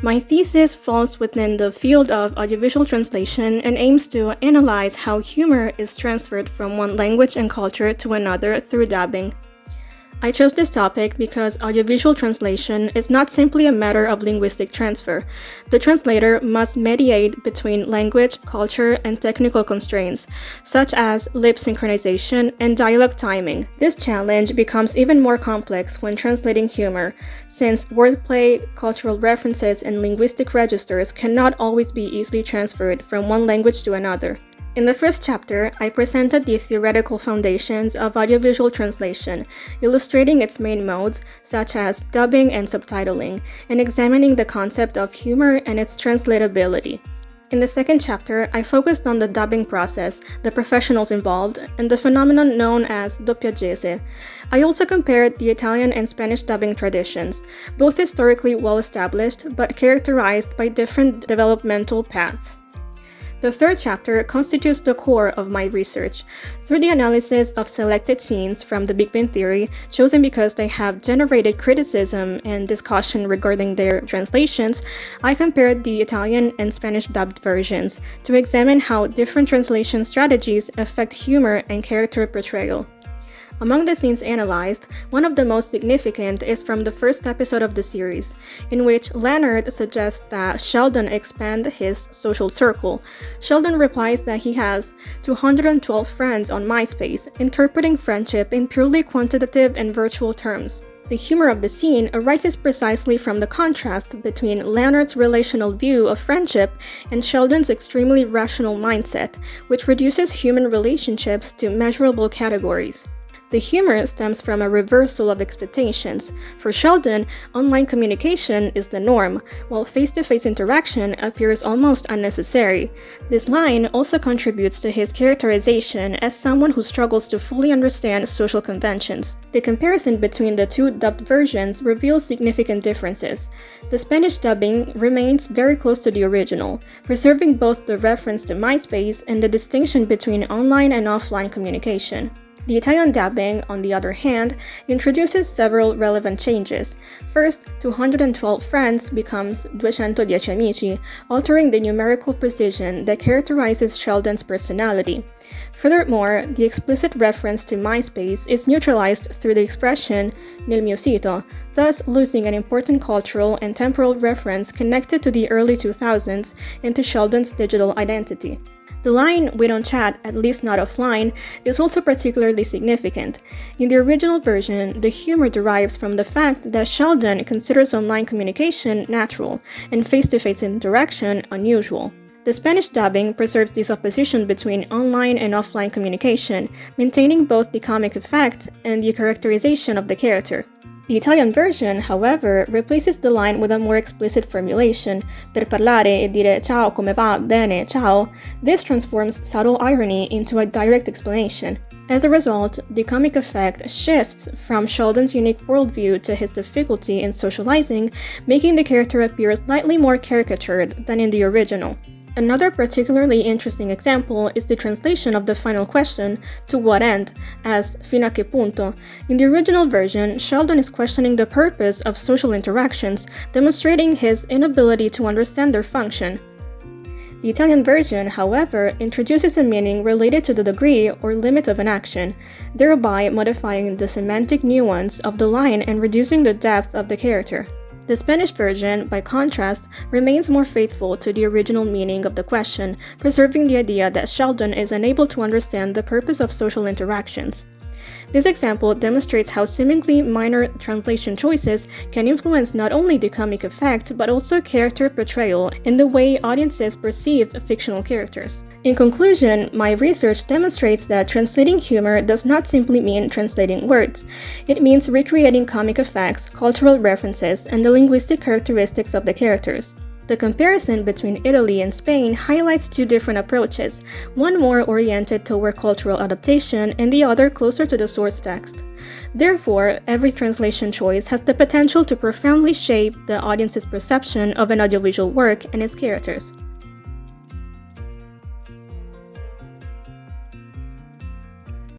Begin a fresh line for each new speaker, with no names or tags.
My thesis falls within the field of audiovisual translation and aims to analyze how humor is transferred from one language and culture to another through dubbing. I chose this topic because audiovisual translation is not simply a matter of linguistic transfer. The translator must mediate between language, culture, and technical constraints, such as lip synchronization and dialogue timing. This challenge becomes even more complex when translating humor, since wordplay, cultural references, and linguistic registers cannot always be easily transferred from one language to another. In the first chapter, I presented the theoretical foundations of audiovisual translation, illustrating its main modes, such as dubbing and subtitling, and examining the concept of humor and its translatability. In the second chapter, I focused on the dubbing process, the professionals involved, and the phenomenon known as doppiaggese. I also compared the Italian and Spanish dubbing traditions, both historically well established, but characterized by different developmental paths. The third chapter constitutes the core of my research. Through the analysis of selected scenes from The Big Bang Theory, chosen because they have generated criticism and discussion regarding their translations, I compared the Italian and Spanish dubbed versions to examine how different translation strategies affect humor and character portrayal. Among the scenes analyzed, one of the most significant is from the first episode of the series, in which Leonard suggests that Sheldon expand his social circle. Sheldon replies that he has 212 friends on MySpace, interpreting friendship in purely quantitative and virtual terms. The humor of the scene arises precisely from the contrast between Leonard's relational view of friendship and Sheldon's extremely rational mindset, which reduces human relationships to measurable categories. The humor stems from a reversal of expectations. For Sheldon, online communication is the norm, while face-to-face interaction appears almost unnecessary. This line also contributes to his characterization as someone who struggles to fully understand social conventions. The comparison between the two dubbed versions reveals significant differences. The Spanish dubbing remains very close to the original, preserving both the reference to MySpace and the distinction between online and offline communication. The Italian dubbing, on the other hand, introduces several relevant changes. First, 212 friends becomes 210 amici, altering the numerical precision that characterizes Sheldon's personality. Furthermore, the explicit reference to MySpace is neutralized through the expression nel mio sito, thus losing an important cultural and temporal reference connected to the early 2000s and to Sheldon's digital identity. The line, "we don't chat, at least not offline," is also particularly significant. In the original version, the humor derives from the fact that Sheldon considers online communication natural and face-to-face interaction unusual. The Spanish dubbing preserves this opposition between online and offline communication, maintaining both the comic effect and the characterization of the character. The Italian version, however, replaces the line with a more explicit formulation, per parlare e dire ciao come va, bene, ciao. This transforms subtle irony into a direct explanation. As a result, the comic effect shifts from Sheldon's unique worldview to his difficulty in socializing, making the character appear slightly more caricatured than in the original. Another particularly interesting example is the translation of the final question, "to what end?" as "fino a che punto?" In the original version, Sheldon is questioning the purpose of social interactions, demonstrating his inability to understand their function. The Italian version, however, introduces a meaning related to the degree or limit of an action, thereby modifying the semantic nuance of the line and reducing the depth of the character. The Spanish version, by contrast, remains more faithful to the original meaning of the question, preserving the idea that Sheldon is unable to understand the purpose of social interactions. This example demonstrates how seemingly minor translation choices can influence not only the comic effect, but also character portrayal and the way audiences perceive fictional characters. In conclusion, my research demonstrates that translating humor does not simply mean translating words. It means recreating comic effects, cultural references, and the linguistic characteristics of the characters. The comparison between Italy and Spain highlights two different approaches, one more oriented toward cultural adaptation and the other closer to the source text. Therefore, every translation choice has the potential to profoundly shape the audience's perception of an audiovisual work and its characters.